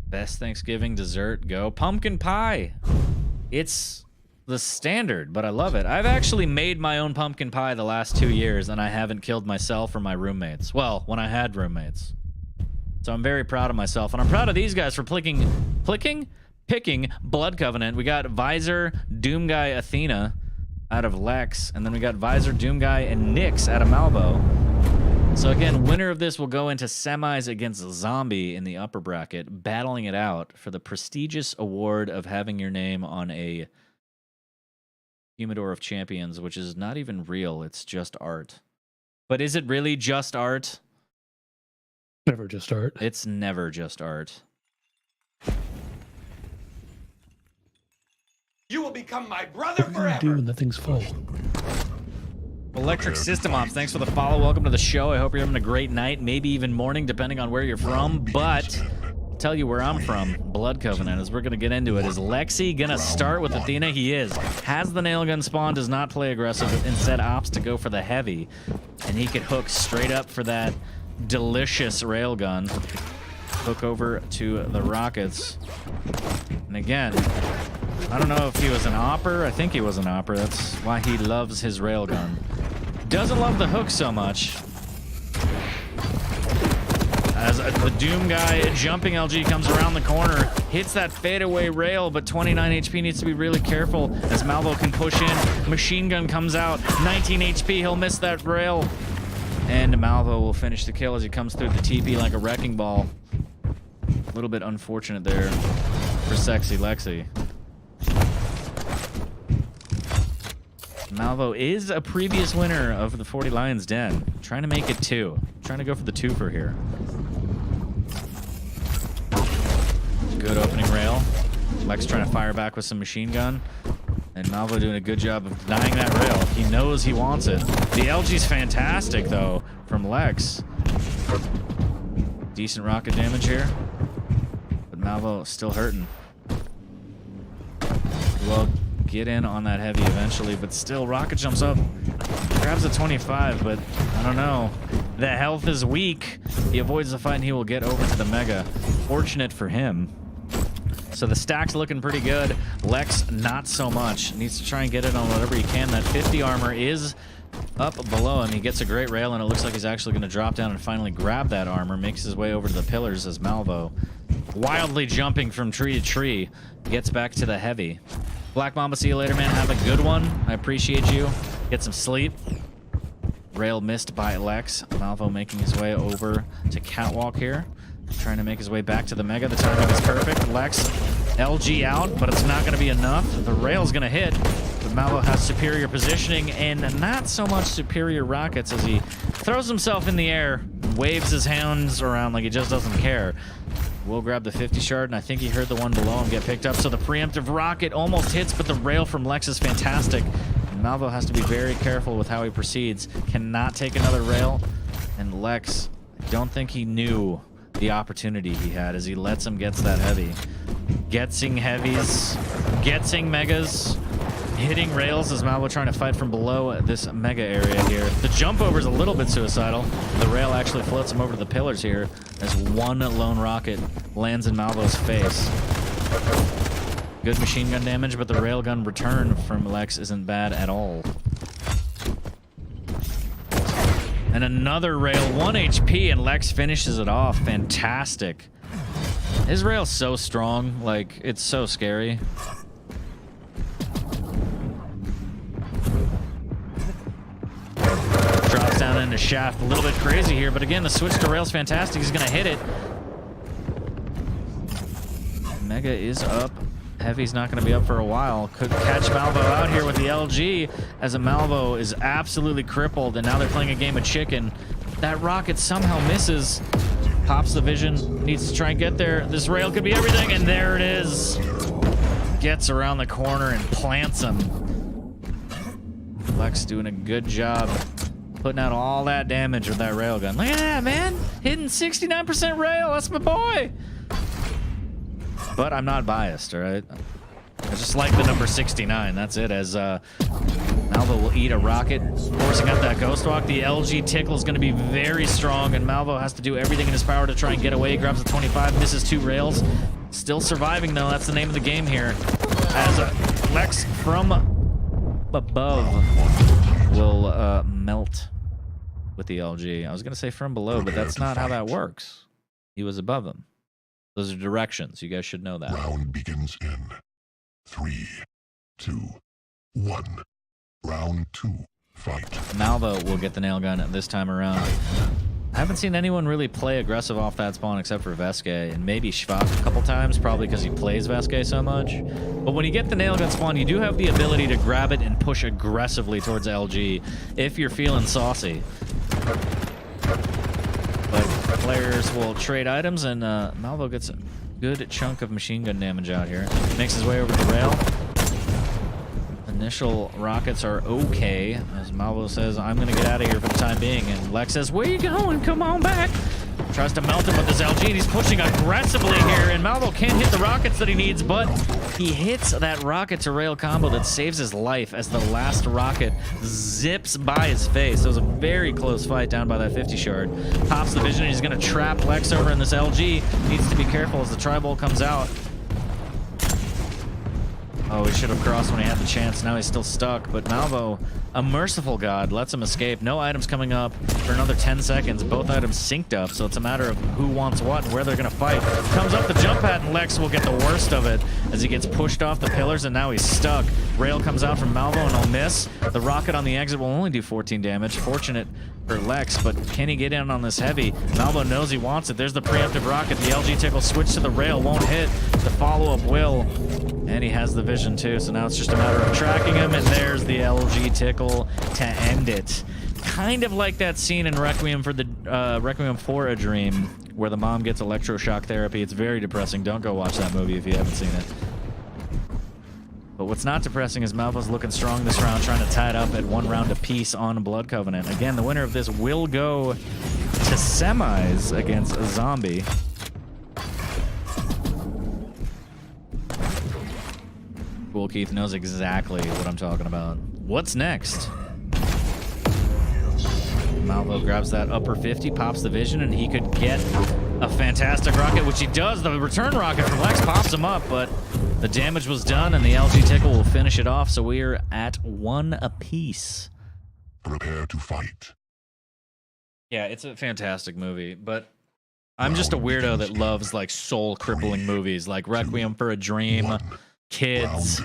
Best Thanksgiving dessert, go. Pumpkin pie. It's the standard, but I love it. I've actually made my own pumpkin pie the last 2 years, and I haven't killed myself or my roommates. Well, when I had roommates. So I'm very proud of myself, and I'm proud of these guys for picking Blood Covenant. We got Visor, Doom Guy, Athena out of Lex, and then we got Visor, Doom Guy, and Nyx out of Malvoe. So again, winner of this will go into semis against Zombie in the upper bracket, battling it out for the prestigious award of having your name on a Humidor of Champions, which is not even real, it's just art. But is it really just art? Never just art. It's never just art. You will become my brother What do you do forever. when the thing's full? Electric System Ops, thanks for the follow. Welcome to the show. I hope you're having a great night, maybe even morning, depending on where you're from. But I'll tell you where I'm from, Blood Covenant, as we're going to get into it. Is Lexi going to start with Athena? He is. Has the nail gun spawn, does not play aggressive, instead opts to go for the heavy. And he could hook straight up for that delicious railgun. Hook over to the rockets. And again, I don't know if he was an opper. I think he was an opper. That's why he loves his railgun. Doesn't love the hook so much. As the Doom Guy jumping LG comes around the corner, hits that fadeaway rail, but 29 HP, needs to be really careful as Malvoe can push in. Machine gun comes out, 19 HP, he'll miss that rail. And Malvoe will finish the kill as he comes through the TP like a wrecking ball. A little bit unfortunate there for Sexy Lexi. Malvoe is a previous winner of the FortyLions Den. Trying to make it 2. Trying to go for the twofer here. Good opening rail. Lex trying to fire back with some machine gun. And Malvoe doing a good job of denying that rail. He knows he wants it. The LG's fantastic, though, from Lex. Decent rocket damage here. But Malvoe still hurting. Well, get in on that heavy eventually, but still, rocket jumps up. Grabs a 25, but I don't know. The health is weak. He avoids the fight, and he will get over to the Mega. Fortunate for him. So the stack's looking pretty good. Lex, not so much. Needs to try and get it on whatever he can. That 50 armor is up below him. He gets a great rail, and it looks like he's actually going to drop down and finally grab that armor. Makes his way over to the pillars as Malvoe, wildly jumping from tree to tree, gets back to the heavy. Black Mamba, see you later, man. Have a good one. I appreciate you. Get some sleep. Rail missed by Lex. Malvoe making his way over to Catwalk here. Trying to make his way back to the Mega. The timing is perfect. Lex, LG out, but it's not going to be enough. The rail's going to hit, but Malvoe has superior positioning and not so much superior rockets as he throws himself in the air, waves his hands around like he just doesn't care. Will grab the 50 shard, and I think he heard the one below him get picked up, so the preemptive rocket almost hits, but the rail from Lex is fantastic. And Malvoe has to be very careful with how he proceeds. Cannot take another rail, and Lex, I don't think he knew the opportunity he had as he lets him get that heavy. Getsing heavies, getsing megas, hitting rails as Malvoe trying to fight from below this mega area here. The jump over is a little bit suicidal. The rail actually floats him over to the pillars here as one lone rocket lands in Malvoe's face. Good machine gun damage, but the railgun return from Lex isn't bad at all. And another rail, 1 HP, and Lex finishes it off. Fantastic. His rail's so strong, like, it's so scary. Drops down into shaft, a little bit crazy here, but again, the switch to rail's fantastic. He's gonna hit it. Mega is up. Heavy's not going to be up for a while. Could catch Malvoe out here with the LG as a Malvoe is absolutely crippled, and now they're playing a game of chicken. That rocket somehow misses. Pops the vision. Needs to try and get there. This rail could be everything, and there it is. Gets around the corner and plants him. Lex doing a good job putting out all that damage with that railgun. Look at that, man. Hitting 69% rail. That's my boy. But I'm not biased, all right? I just like the number 69. That's it, as Malvoe will eat a rocket, forcing out that ghost walk. The LG tickle is going to be very strong, and Malvoe has to do everything in his power to try and get away. Grabs a 25, misses 2 rails. Still surviving, though. That's the name of the game here. As Lex from above will melt with the LG. I was going to say from below, but that's not how that works. He was above him. Those are directions. You guys should know that. Round begins in 3, 2, 1. Round 2. Fight. Malvoe will get the nail gun this time around. I haven't seen anyone really play aggressive off that spawn except for Veske and maybe Schwab a couple times, probably because he plays Veske so much. But when you get the nail gun spawn, you do have the ability to grab it and push aggressively towards LG if you're feeling saucy. But players will trade items, and Malvoe gets a good chunk of machine gun damage out here. Makes his way over the rail. Initial rockets are okay, as Malvoe says, I'm going to get out of here for the time being. And Lex says, where you going? Come on back. Tries to melt him with his LG, and he's pushing aggressively here. And Malvoe can't hit the rockets that he needs, but he hits that rocket to rail combo that saves his life as the last rocket zips by his face. It was a very close fight down by that 50 shard. Pops the vision, and he's going to trap Lex over in this LG. Needs to be careful as the tri-bolt comes out. Oh, he should have crossed when he had the chance. Now he's still stuck, but Malvoe, a merciful god, lets him escape. No items coming up for another 10 seconds. Both items synced up, so it's a matter of who wants what and where they're going to fight. Comes up the jump pad, and Lex will get the worst of it as he gets pushed off the pillars, and now he's stuck. Rail comes out from Malvoe, and he'll miss. The rocket on the exit will only do 14 damage. Fortunate for Lex, but can he get in on this heavy? Malvoe knows he wants it. There's the preemptive rocket. The LG tickle switch to the rail, won't hit. The follow-up will. And he has the vision too, so now it's just a matter of tracking him, and there's the LG tickle to end it. Kind of like that scene in Requiem for a Dream, where the mom gets electroshock therapy. It's very depressing. Don't go watch that movie if you haven't seen it. But what's not depressing is Malvoe's looking strong this round, trying to tie it up at 1 round apiece on Blood Covenant. Again, the winner of this will go to semis against a zombie. Cool Keith knows exactly what I'm talking about. What's next? Malvoe grabs that upper 50, pops the vision, and he could get a fantastic rocket, which he does. The return rocket from Lex pops him up, but the damage was done, and the LG tickle will finish it off, so we are at 1 apiece. Prepare to fight. Yeah, it's a fantastic movie, but I'm just a weirdo that loves like soul-crippling movies like Requiem for a Dream, Kids,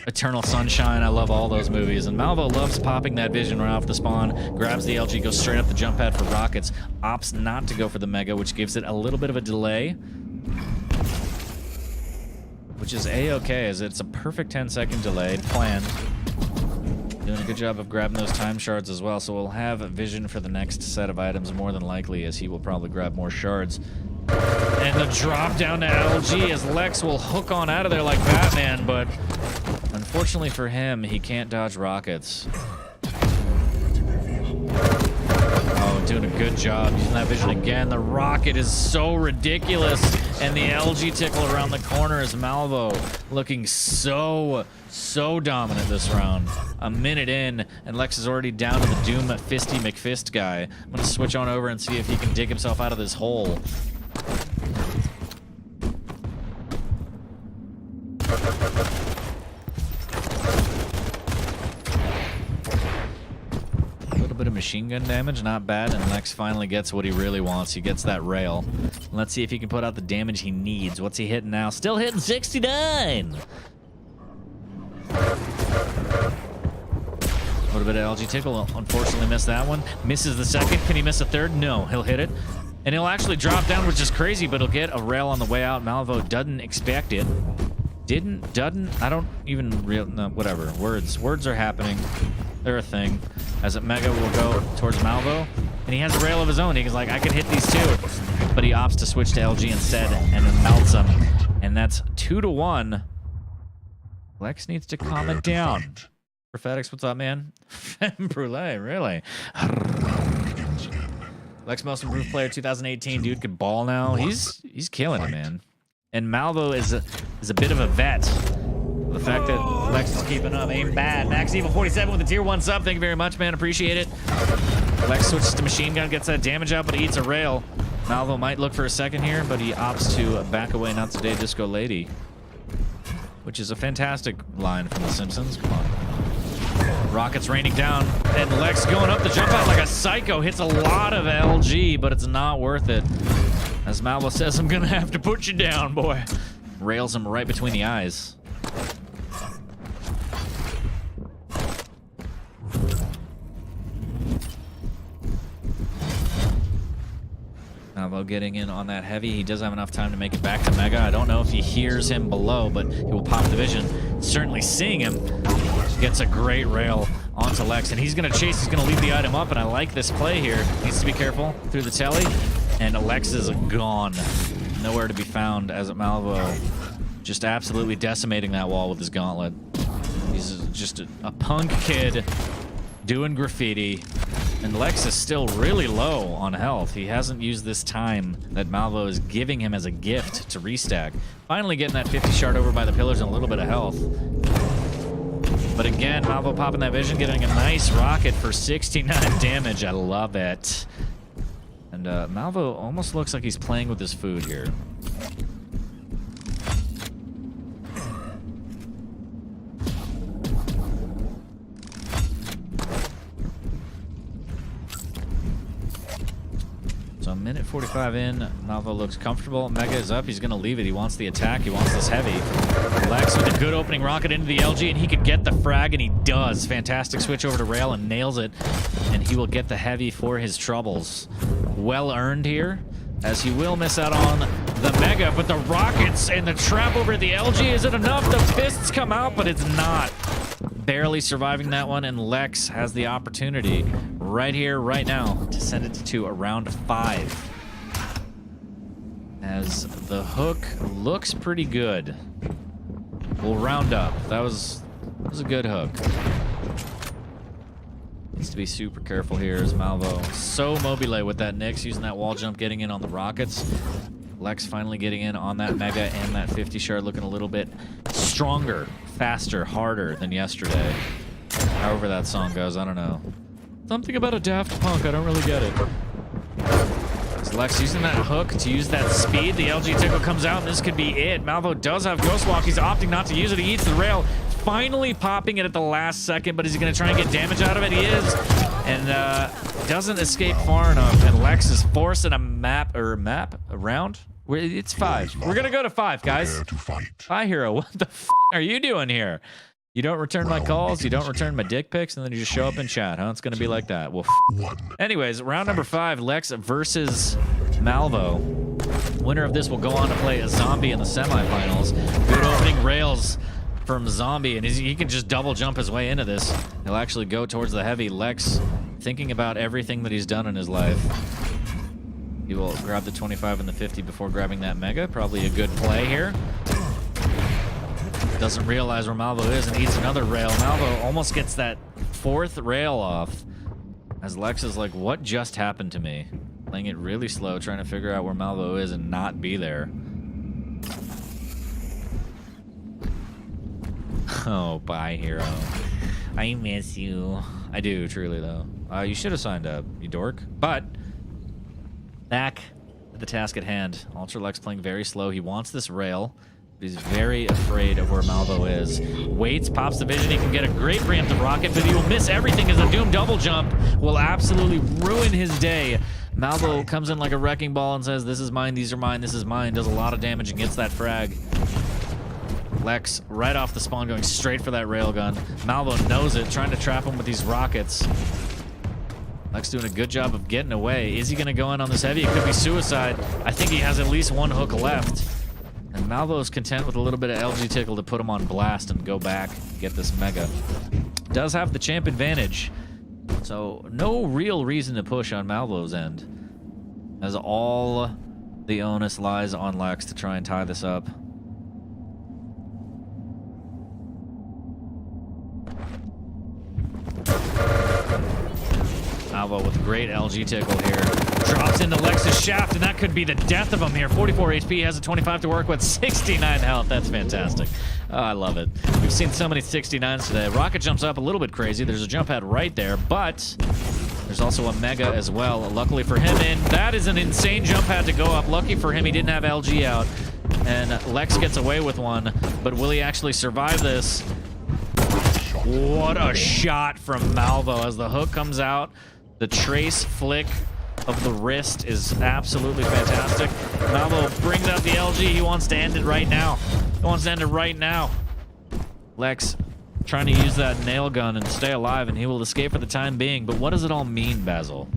Eternal Sunshine. I love all those movies, and Malvoe loves popping that vision right off the spawn, grabs the LG, goes straight up the jump pad for rockets, opts not to go for the mega, which gives it a little bit of a delay, which is a-okay, as it's a perfect 10-second delay, planned. Doing a good job of grabbing those time shards as well, so we'll have a vision for the next set of items more than likely, as he will probably grab more shards. And the drop down to LG as Lex will hook on out of there like Batman, but unfortunately for him, he can't dodge rockets. Oh, doing a good job using that vision again. The rocket is so ridiculous, and the LG tickle around the corner is Malvoe looking so dominant this round. A minute in, and Lex is already down to the Doom Fisty McFist guy. I'm gonna switch on over and see if he can dig himself out of this hole. A little bit of machine gun damage, not bad, and Lex finally gets what he really wants. He gets that rail. Let's see if he can put out the damage he needs. What's he hitting now? Still hitting 69! A little bit of LG tickle, unfortunately missed that one. Misses the second. Can he miss a third? No, he'll hit it. And he'll actually drop down, which is crazy, but he'll get a rail on the way out. Malvoe doesn't expect it. Doesn't, I don't even no, whatever. Words are happening. They're a thing. As a mega will go towards Malvoe, and he has a rail of his own. He's like, I can hit these too. But he opts to switch to LG instead, and it melts him. And that's 2-1. Lex needs to calm it down. Prophetics, what's up, man? Femme Brule, really? Lex most improved player 2018. Dude could ball now. He's killing it, man. And Malvoe is a bit of a vet. The fact that Lex is keeping up ain't bad. Max Evil 47 with the tier 1 sub. Thank you very much, man. Appreciate it. Lex switches to machine gun, gets that damage out, but he eats a rail. Malvo might look for a second here, but he opts to back away, not today, Disco Lady. Which is a fantastic line from The Simpsons. Come on. Rockets raining down, and Lex going up the jump out like a psycho. Hits a lot of LG, but it's not worth it. As Malvo says, I'm gonna have to put you down, boy. Rails him right between the eyes. Malvo getting in on that heavy. He does have enough time to make it back to Mega. I don't know if he hears him below, but he will pop the vision. Certainly seeing him. Gets a great rail onto Lex, and he's going to chase. He's going to leave the item up, and I like this play here. Needs to be careful through the telly, and Lex is gone. Nowhere to be found as Malvo just absolutely decimating that wall with his gauntlet. He's just a punk kid doing graffiti. And Lex is still really low on health. He hasn't used this time that Malvo is giving him as a gift to restack. Finally getting that 50 shard over by the pillars and a little bit of health. But again, Malvo popping that vision, getting a nice rocket for 69 damage. I love it. And Malvo almost looks like he's playing with his food here. So a minute 45 in, Malvo looks comfortable. Mega is up. He's going to leave it. He wants the attack. He wants this heavy. Lex with a good opening rocket into the LG, and he could get the frag, and he does. Fantastic switch over to rail and nails it. And he will get the heavy for his troubles. Well earned here, as he will miss out on the Mega, but the rockets and the trap over the LG, is it enough? The fists come out, but it's not. Barely surviving that one, and Lex has the opportunity right here, right now, to send it to a round 5. As the hook looks pretty good. We'll round up. That was a good hook. Needs to be super careful here as Malvo so mobile with that Nyx, using that wall jump, getting in on the rockets. Lex finally getting in on that Mega and that 50 shard, looking a little bit stronger, faster, harder than yesterday. However that song goes, I don't know. Something about a Daft Punk, I don't really get it. Is Lex using that hook to use that speed? The LG tickle comes out, and this could be it. Malvo does have Ghost Walk. He's opting not to use it. He eats the rail, finally popping it at the last second, but is he going to try and get damage out of it? He is. And doesn't escape far enough, and Lex is forcing a map around. It's 5. We're gonna go to 5, guys. Hi, Hero. What the f are you doing here? You don't return my calls, you don't return my dick pics, and then you just show up in chat, huh? It's gonna be like that. Well, anyways, round number 5, Lex versus Malvo. Winner of this will go on to play a Zombie in the semifinals. Good opening rails from Zombie, and he can just double jump his way into this. He'll actually go towards the heavy. Lex thinking about everything that he's done in his life. He will grab the 25 and the 50 before grabbing that Mega. Probably a good play here. Doesn't realize where Malvo is and eats another rail. Malvo almost gets that 4th rail off. As Lex is like, what just happened to me? Playing it really slow, trying to figure out where Malvo is and not be there. Oh, bye, Hero. I miss you. I do, truly, though. You should have signed up, you dork. But back to the task at hand. ultralex playing very slow. He wants this rail. He's very afraid of where Malvo is. Waits, pops the vision. He can get a great preemptive rocket, but he will miss everything as a Doom double jump will absolutely ruin his day. Malvo comes in like a wrecking ball and says, this is mine, these are mine, this is mine. Does a lot of damage and gets that frag. Lex right off the spawn going straight for that railgun. Malvo knows it, trying to trap him with these rockets. Lex doing a good job of getting away. Is he going to go in on this heavy? It could be suicide. I think he has at least 1 hook left. And Malvo is content with a little bit of LG tickle to put him on blast and go back, get this Mega. Does have the champ advantage. So no real reason to push on Malvo's end, as all the onus lies on Lex to try and tie this up. Malvo with great LG tickle here. Drops into Lex's shaft, and that could be the death of him here. 44 HP, has a 25 to work with, 69 health. That's fantastic. Oh, I love it. We've seen so many 69s today. Rocket jumps up a little bit crazy. There's a jump pad right there, but There's also a Mega as well. Luckily for him, and that is an insane jump pad to go up. Lucky for him, he didn't have LG out. And Lex gets away with one, but will he actually survive this? What a shot from Malvo as the hook comes out. The trace flick of the wrist is absolutely fantastic. Malvo brings out the LG. He wants to end it right now. He wants to end it right now. Lex trying to use that nail gun and stay alive, and he will escape for the time being. But what does it all mean, Basil?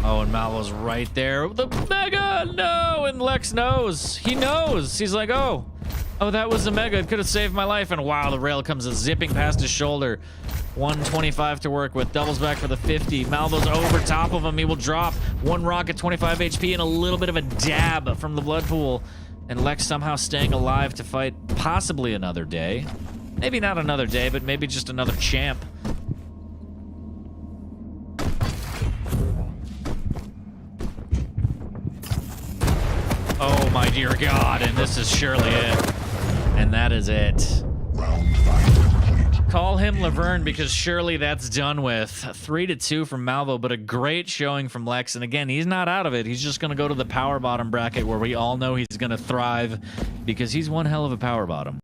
Oh, and Malvo's right there. The Mega! No! And Lex knows. He knows. He's like, oh, that was a Mega. It could have saved my life. And wow, the rail comes zipping past his shoulder. 125 to work with. Doubles back for the 50. Malvo's over top of him. He will drop one rocket, 25 HP, and a little bit of a dab from the blood pool. And Lex somehow staying alive to fight possibly another day. Maybe not another day, but maybe just another champ. Oh my dear God, and this is surely it. And that is it. Round 5 complete. Call him Laverne because surely that's done with. 3-2 from Malvo, but a great showing from Lex. And again, he's not out of it. He's just going to go to the power bottom bracket where we all know he's going to thrive because he's one hell of a power bottom.